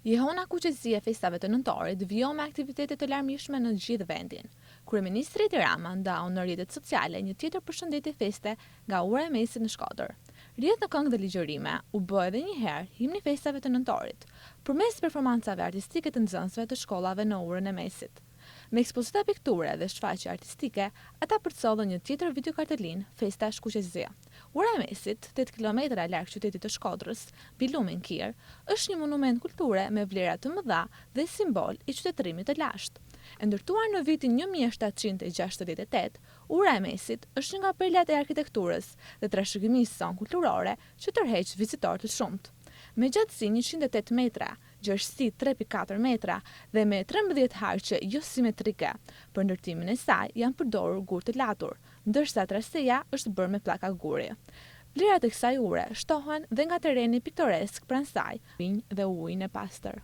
Jehona kuqësia e festave të nëntorit vijoi me aktivitete të larmishme në gjithë vendin. Kryeministri Edi Rama ndau në rrjetet sociale një tjetër përshëndetje feste nga ura e mesit në Shkodër. Rrjedh në këngë dhe ligjërime, u bë edhe një herë himni festave të nëntorit, përmes performancave artistike të nxënësve të shkollave në urën e mesit. Me ekspozita pikture dhe shfaqje artistike, ata përcollën një tjetër videokartelin, Festa Shkuqëzia. Ura e mesit, 8 kilometra larg qytetit të Shkodrës, mbi lumin Kir, është një monument kulture me vlera të mëdha dhe simbol i qytetërimit të lashtë. E ndërtuar në vitin 1768, ura e mesit është një nga perlat e arkitekturës dhe trashëgimisë son kulturore që tërheq vizitorë të shumtë. Me gjatësi 108 metra, gjerësi 3.4 metra dhe me 13 harqe jo simetrike, për ndërtimin e saj janë përdorur gur të latur, ndërsa traseja është bërë me pllaka guri. Vlerat e kësaj ure shtohen dhe nga terreni piktoresk pranë saj, binj dhe ujin e pastër.